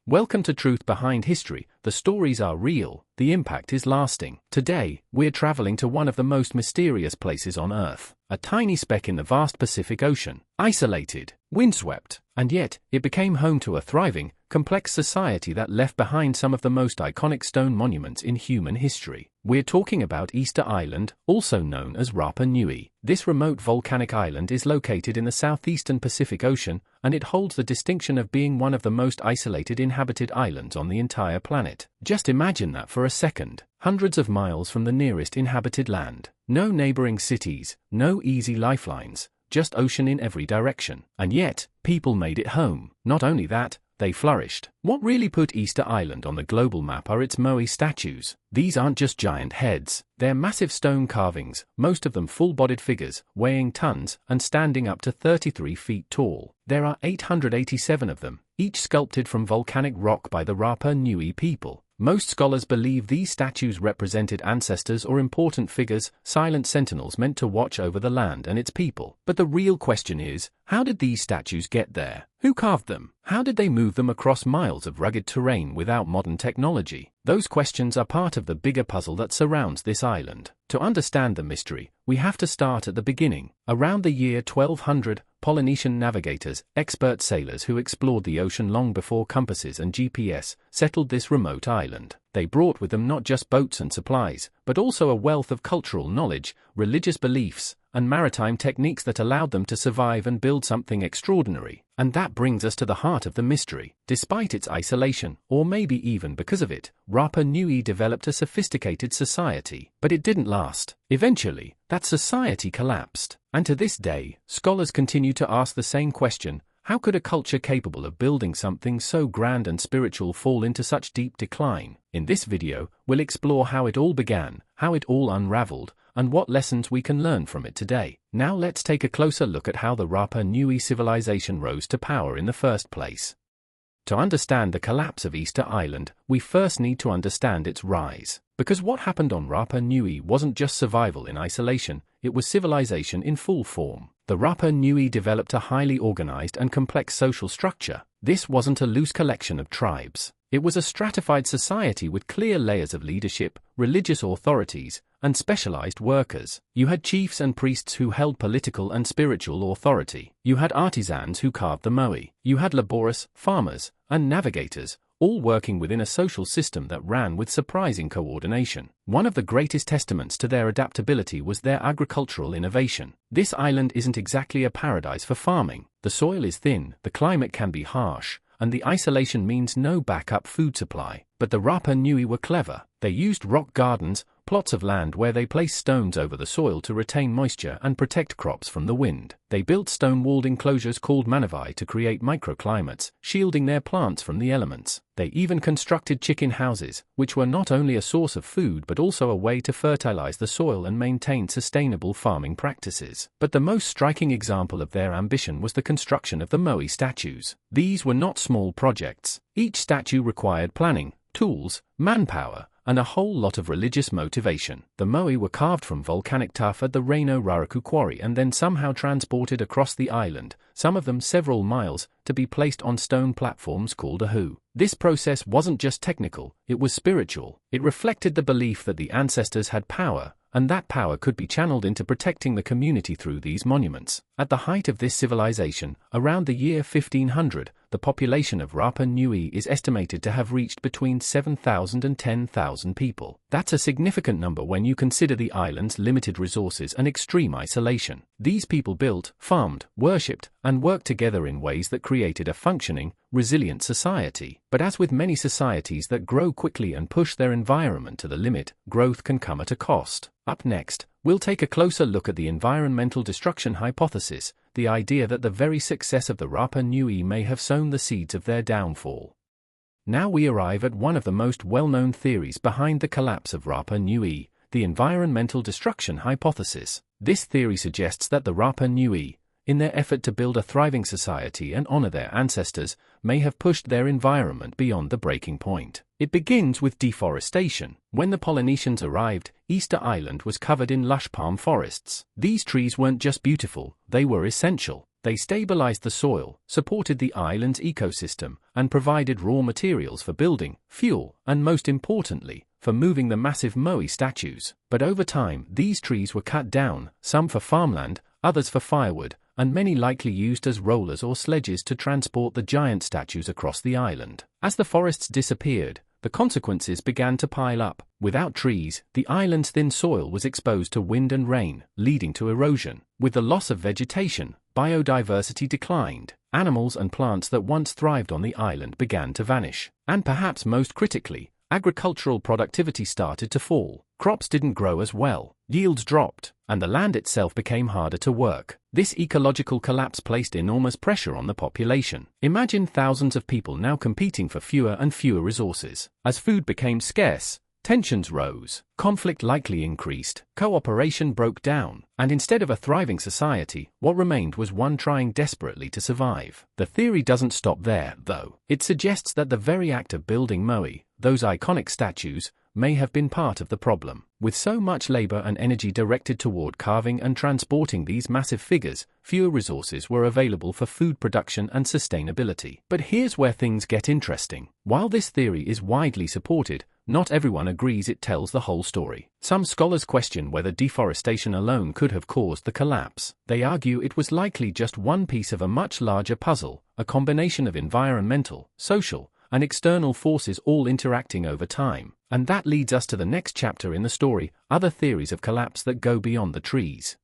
Welcome to Truth Behind History. The stories are real, the impact is lasting. Today, we're traveling to one of the most mysterious places on Earth, a tiny speck in the vast Pacific Ocean, isolated, windswept, and yet, it became home to a thriving, complex society that left behind some of the most iconic stone monuments in human history. We're talking about Easter Island, also known as Rapa Nui. This remote volcanic island is located in the southeastern Pacific Ocean, and it holds the distinction of being one of the most isolated inhabited islands on the entire planet. Just imagine that for a second. Hundreds of miles from the nearest inhabited land. No neighboring cities, no easy lifelines, just ocean in every direction. And yet, people made it home. Not only that, they flourished. What really put Easter Island on the global map are its moai statues. These aren't just giant heads, they're massive stone carvings, most of them full-bodied figures, weighing tons and standing up to 33 feet tall. There are 887 of them, each sculpted from volcanic rock by the Rapa Nui people. Most scholars believe these statues represented ancestors or important figures, silent sentinels meant to watch over the land and its people. But the real question is, how did these statues get there? Who carved them? How did they move them across miles of rugged terrain without modern technology? Those questions are part of the bigger puzzle that surrounds this island. To understand the mystery, we have to start at the beginning. Around the year 1200, Polynesian navigators, expert sailors who explored the ocean long before compasses and GPS, settled this remote island. They brought with them not just boats and supplies, but also a wealth of cultural knowledge, religious beliefs, and maritime techniques that allowed them to survive and build something extraordinary. And that brings us to the heart of the mystery. Despite its isolation, or maybe even because of it, Rapa Nui developed a sophisticated society. But it didn't last. Eventually, that society collapsed. And to this day, scholars continue to ask the same question: how could a culture capable of building something so grand and spiritual fall into such deep decline? In this video, we'll explore how it all began, how it all unraveled, and what lessons we can learn from it today. Now let's take a closer look at how the Rapa Nui civilization rose to power in the first place. To understand the collapse of Easter Island, we first need to understand its rise. Because what happened on Rapa Nui wasn't just survival in isolation, it was civilization in full form. The Rapa Nui developed a highly organized and complex social structure. This wasn't a loose collection of tribes. It was a stratified society with clear layers of leadership, religious authorities, and specialized workers. You had chiefs and priests who held political and spiritual authority. You had artisans who carved the moai. You had laborious farmers and navigators, all working within a social system that ran with surprising coordination. One of the greatest testaments to their adaptability was their agricultural innovation. This island isn't exactly a paradise for farming. The soil is thin, the climate can be harsh, and the isolation means no backup food supply. But the Rapa Nui were clever. They used rock gardens, plots of land where they placed stones over the soil to retain moisture and protect crops from the wind. They built stone-walled enclosures called manavai to create microclimates, shielding their plants from the elements. They even constructed chicken houses, which were not only a source of food but also a way to fertilize the soil and maintain sustainable farming practices. But the most striking example of their ambition was the construction of the moai statues. These were not small projects. Each statue required planning, tools, manpower, and a whole lot of religious motivation. The moai were carved from volcanic tuff at the Reino Raraku quarry and then somehow transported across the island, some of them several miles, to be placed on stone platforms called a hu. This process wasn't just technical, it was spiritual. It reflected the belief that the ancestors had power, and that power could be channeled into protecting the community through these monuments. At the height of this civilization, around the year 1500, the population of Rapa Nui is estimated to have reached between 7,000 and 10,000 people. That's a significant number when you consider the island's limited resources and extreme isolation. These people built, farmed, worshipped, and worked together in ways that created a functioning, resilient society. But as with many societies that grow quickly and push their environment to the limit, growth can come at a cost. Up next, we'll take a closer look at the environmental destruction hypothesis, the idea that the very success of the Rapa Nui may have sown the seeds of their downfall. Now we arrive at one of the most well-known theories behind the collapse of Rapa Nui, the environmental destruction hypothesis. This theory suggests that the Rapa Nui, in their effort to build a thriving society and honor their ancestors, may have pushed their environment beyond the breaking point. It begins with deforestation. When the Polynesians arrived, Easter Island was covered in lush palm forests. These trees weren't just beautiful, they were essential. They stabilized the soil, supported the island's ecosystem, and provided raw materials for building, fuel, and most importantly, for moving the massive moai statues. But over time, these trees were cut down, some for farmland, others for firewood, and many likely used as rollers or sledges to transport the giant statues across the island. As the forests disappeared, the consequences began to pile up. Without trees, the island's thin soil was exposed to wind and rain, leading to erosion. With the loss of vegetation, biodiversity declined. Animals and plants that once thrived on the island began to vanish. And perhaps most critically, agricultural productivity started to fall. Crops didn't grow as well, yields dropped, and the land itself became harder to work. This ecological collapse placed enormous pressure on the population. Imagine thousands of people now competing for fewer and fewer resources. As food became scarce, tensions rose, conflict likely increased, cooperation broke down, and instead of a thriving society, what remained was one trying desperately to survive. The theory doesn't stop there, though. It suggests that the very act of building moai, those iconic statues, may have been part of the problem. With so much labor and energy directed toward carving and transporting these massive figures, fewer resources were available for food production and sustainability. But here's where things get interesting. While this theory is widely supported, not everyone agrees it tells the whole story. Some scholars question whether deforestation alone could have caused the collapse. They argue it was likely just one piece of a much larger puzzle, a combination of environmental, social, and external forces all interacting over time. And that leads us to the next chapter in the story, other theories of collapse that go beyond the trees.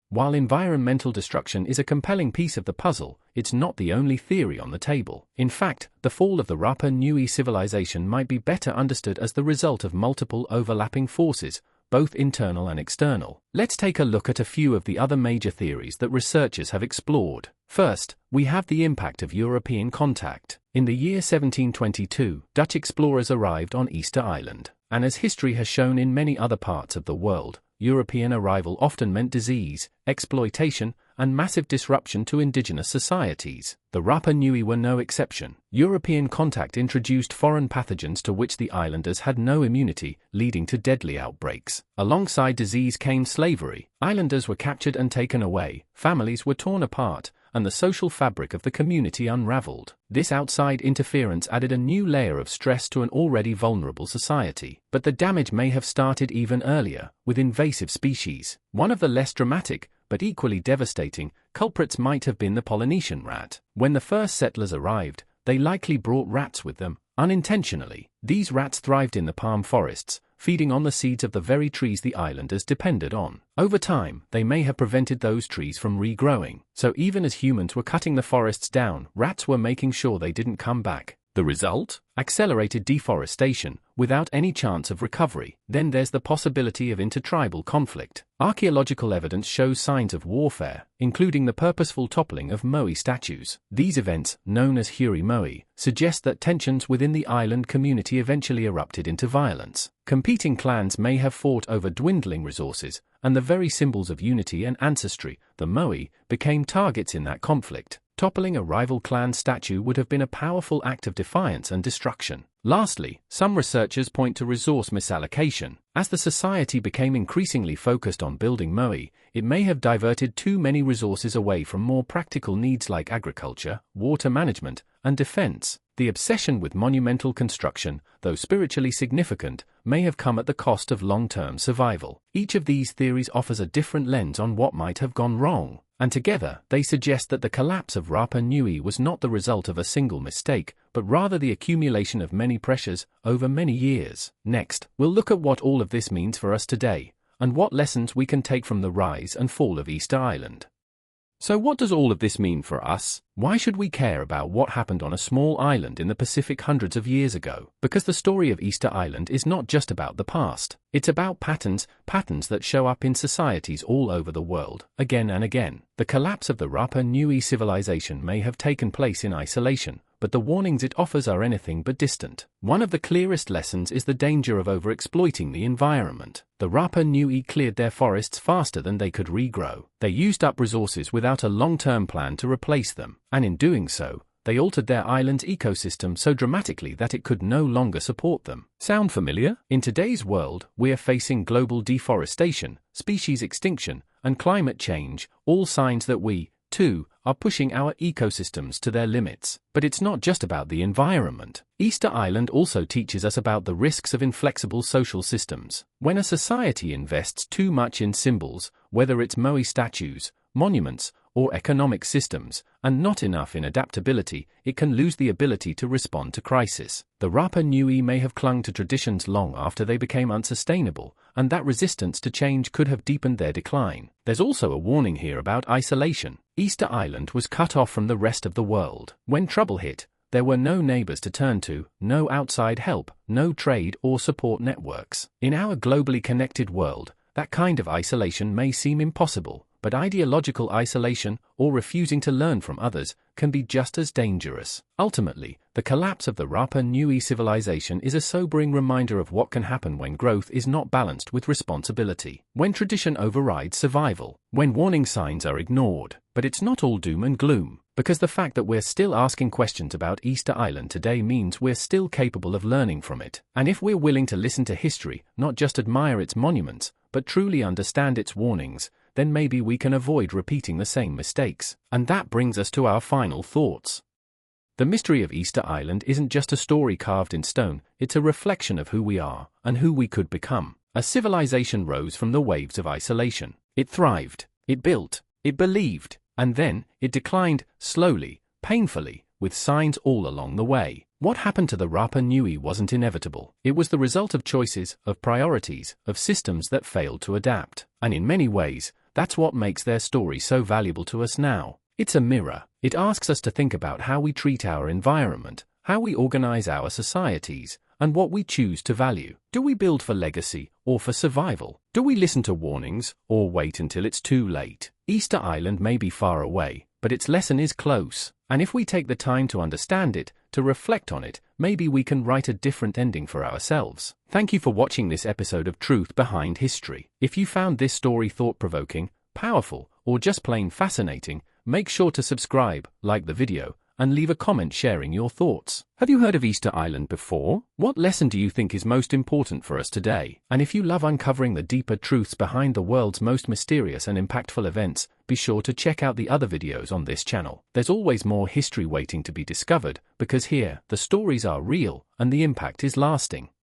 While environmental destruction is a compelling piece of the puzzle, it's not the only theory on the table. In fact, the fall of the Rapa Nui civilization might be better understood as the result of multiple overlapping forces, both internal and external. Let's take a look at a few of the other major theories that researchers have explored. First, we have the impact of European contact. In the year 1722, Dutch explorers arrived on Easter Island, and as history has shown in many other parts of the world, European arrival often meant disease, exploitation, and massive disruption to indigenous societies. The Rapa Nui were no exception. European contact introduced foreign pathogens to which the islanders had no immunity, leading to deadly outbreaks. Alongside disease came slavery. Islanders were captured and taken away, families were torn apart, and the social fabric of the community unraveled. This outside interference added a new layer of stress to an already vulnerable society. But the damage may have started even earlier, with invasive species. One of the less dramatic, but equally devastating, culprits might have been the Polynesian rat. When the first settlers arrived, they likely brought rats with them, unintentionally. These rats thrived in the palm forests, feeding on the seeds of the very trees the islanders depended on. Over time, they may have prevented those trees from regrowing. So even as humans were cutting the forests down, rats were making sure they didn't come back. The result? Accelerated deforestation, without any chance of recovery. Then there's the possibility of intertribal conflict. Archaeological evidence shows signs of warfare, including the purposeful toppling of moai statues. These events, known as huri moai, suggest that tensions within the island community eventually erupted into violence. Competing clans may have fought over dwindling resources, and the very symbols of unity and ancestry, the moai, became targets in that conflict. Toppling a rival clan statue would have been a powerful act of defiance and destruction. Lastly, some researchers point to resource misallocation. As the society became increasingly focused on building moai, it may have diverted too many resources away from more practical needs like agriculture, water management, and defense. The obsession with monumental construction, though spiritually significant, may have come at the cost of long-term survival. Each of these theories offers a different lens on what might have gone wrong, and together they suggest that the collapse of Rapa Nui was not the result of a single mistake, but rather the accumulation of many pressures over many years. Next, we'll look at what all of this means for us today, and what lessons we can take from the rise and fall of Easter Island. So what does all of this mean for us? Why should we care about what happened on a small island in the Pacific hundreds of years ago? Because the story of Easter Island is not just about the past. It's about patterns that show up in societies all over the world, again and again. The collapse of the Rapa Nui civilization may have taken place in isolation, but the warnings it offers are anything but distant. One of the clearest lessons is the danger of overexploiting the environment. The Rapa Nui cleared their forests faster than they could regrow. They used up resources without a long-term plan to replace them, and in doing so, they altered their island's ecosystem so dramatically that it could no longer support them. Sound familiar? In today's world, we are facing global deforestation, species extinction, and climate change, all signs that we, too, are pushing our ecosystems to their limits. But it's not just about the environment. Easter Island also teaches us about the risks of inflexible social systems. When a society invests too much in symbols, whether it's moai statues, monuments, or economic systems, and not enough in adaptability, it can lose the ability to respond to crisis. The Rapa Nui may have clung to traditions long after they became unsustainable, and that resistance to change could have deepened their decline. There's also a warning here about isolation. Easter Island was cut off from the rest of the world. When trouble hit, there were no neighbors to turn to, no outside help, no trade or support networks. In our globally connected world, that kind of isolation may seem impossible, but ideological isolation, or refusing to learn from others, can be just as dangerous. Ultimately, the collapse of the Rapa Nui civilization is a sobering reminder of what can happen when growth is not balanced with responsibility, when tradition overrides survival, when warning signs are ignored. But it's not all doom and gloom, because the fact that we're still asking questions about Easter Island today means we're still capable of learning from it. And if we're willing to listen to history, not just admire its monuments, but truly understand its warnings, then maybe we can avoid repeating the same mistakes. And that brings us to our final thoughts. The mystery of Easter Island isn't just a story carved in stone, it's a reflection of who we are and who we could become. A civilization rose from the waves of isolation. It thrived, it built, it believed, and then it declined, slowly, painfully, with signs all along the way. What happened to the Rapa Nui wasn't inevitable. It was the result of choices, of priorities, of systems that failed to adapt. And in many ways, that's what makes their story so valuable to us now. It's a mirror. It asks us to think about how we treat our environment, how we organize our societies, and what we choose to value. Do we build for legacy or for survival? Do we listen to warnings or wait until it's too late? Easter Island may be far away, but its lesson is close. And if we take the time to understand it, to reflect on it, maybe we can write a different ending for ourselves. Thank you for watching this episode of Truth Behind History. If you found this story thought-provoking, powerful, or just plain fascinating, make sure to subscribe, like the video, and leave a comment sharing your thoughts. Have you heard of Easter Island before? What lesson do you think is most important for us today? And if you love uncovering the deeper truths behind the world's most mysterious and impactful events, be sure to check out the other videos on this channel. There's always more history waiting to be discovered, because here, the stories are real, and the impact is lasting.